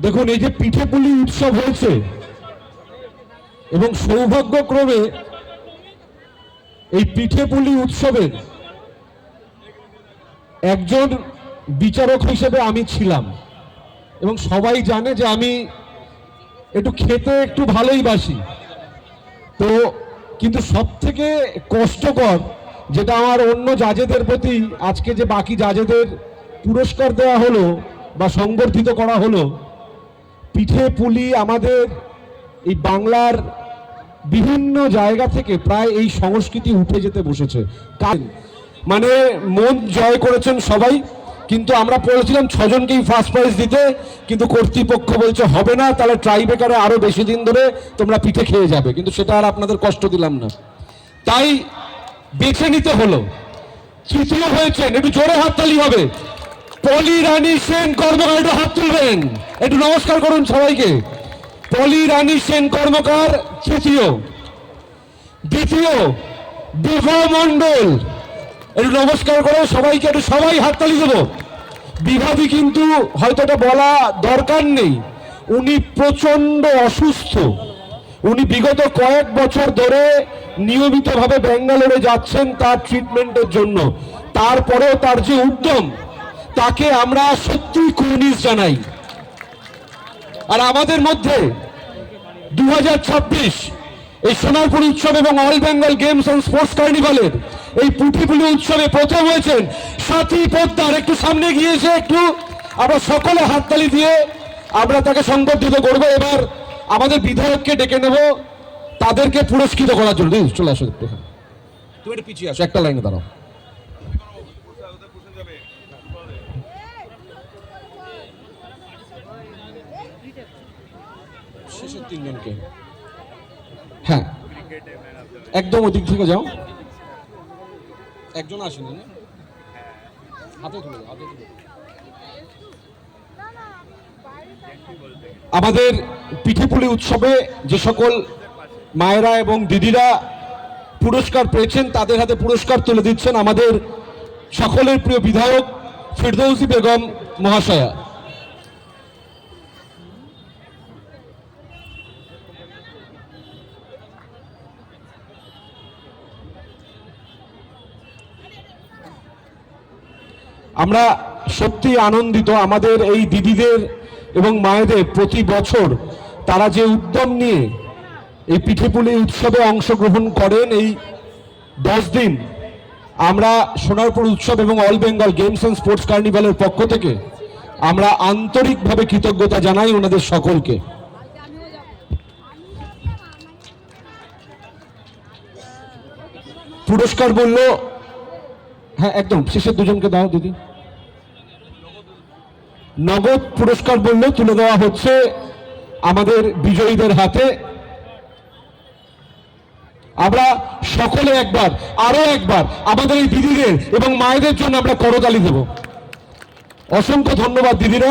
দেখুন, এই যে পিঠেপুলি উৎসব হয়েছে এবং সৌভাগ্যক্রমে এই পিঠেপুলি উৎসবের একজন বিচারক হিসেবে আমি ছিলাম এবং সবাই জানে যে আমি একটু খেতে একটু ভালোই বাসি। তো কিন্তু সব থেকে কষ্টকর যেটা আমার অন্য জাজেদের প্রতি, আজকে যে বাকি জাজেদের পুরস্কার দেওয়া হলো বা সংবর্ধিত করা হলো, পিঠে পুলি আমাদের এই বাংলার বিভিন্ন জায়গা থেকে প্রায় এই সংস্কৃতি উঠে যেতে বসেছে। মানে মন জয় করেছেন সবাই, কিন্তু আমরা বলেছিলাম 6 জনকেই ফার্স্ট প্রাইজ দিতে, কিন্তু কর্তৃপক্ষ বলছে হবে না, তাহলে ট্রাইবেকারে আরো বেশি দিন ধরে তোমরা পিঠে খেয়ে যাবে, কিন্তু সেটা আর আপনাদের কষ্ট দিলাম না, তাই বেছে নিতে হলো। তৃতীয় হয়েছেন, একটু জোরে হাততালি হবে, পলি রানী সেন কর্মকার, একটু হাত তুলবেন, একটু নমস্কার করুন সবাইকে। পলি রানী সেন কর্মকার তৃতীয়। দ্বিতীয় বিভা মণ্ডল, একটু নমস্কার করে সবাইকে, একটু সবাই হাততালি দেবো। বিভাদি কিন্তু হয়তো এটা বলা দরকার নেই, উনি প্রচন্ড অসুস্থ। উনি বিগত কয়েক বছর ধরে নিয়মিতভাবে ব্যাঙ্গালোরে যাচ্ছেন তার ট্রিটমেন্টের জন্য। তারপরেও তার যে উদ্যম, তাকে আমরা সত্যিই কুর্নিশ জানাই। আর আমাদের মধ্যে 2026 এই সোনারপুর উৎসব এবং all Bengal games and sports কার্নিভালের এই পুঁথিপুলি উৎসবে প্রথম হয়েছেন সাথী পোদ্দার। একটু সামনে গিয়েছে, একটু আমরা সকলে হাততালি দিয়ে আমরা তাকে সংবর্ধিত করবো। এবার আমাদের বিধায়ককে ডেকে নেব তাদেরকে পুরস্কৃত করার জন্য। চলে আসো, তুমি একটু পিছিয়ে আসো, একটা লাইনে দাঁড়াও। শেষের 3 জনকে, হ্যাঁ একদম ওদিক থেকে যাও। একজন আসেনি না, হাতে তুলে দাও, হাতে তুলে। আমাদের পিঠেপুলি উৎসবে যে সকল মায়েরা এবং দিদিরা পুরস্কার পেয়েছেন, তাদের হাতে পুরস্কার তুলে দিচ্ছেন আমাদের সকলের প্রিয় বিধায়ক ফিরদৌসী বেগম মহাশয়া। আমরা সত্যি আনন্দিত আমাদের এই দিদিদের এবং মায়েদের প্রতি বছর তারা যে উদ্যম নিয়ে এই পিঠেপুলি উৎসবে অংশগ্রহণ করেন। এই 10 দিন আমরা সোনারপুর উৎসব এবং all Bengal games and sports কার্নিভালের পক্ষ থেকে আমরা আন্তরিকভাবে কৃতজ্ঞতা জানাই ওনাদের সকলকে। পুরস্কার বলল, হ্যাঁ একদম শেষের 2 জনকে দাও দিদি। নগদ পুরস্কার বললে তুলে দেওয়া হচ্ছে আমাদের বিজয়ীদের হাতে। আমরা সকলে আরো একবার আমাদের এই দিদিদের এবং মায়েদের জন্য আমরা করতালি দেব। অসংখ্য ধন্যবাদ দিদিরা।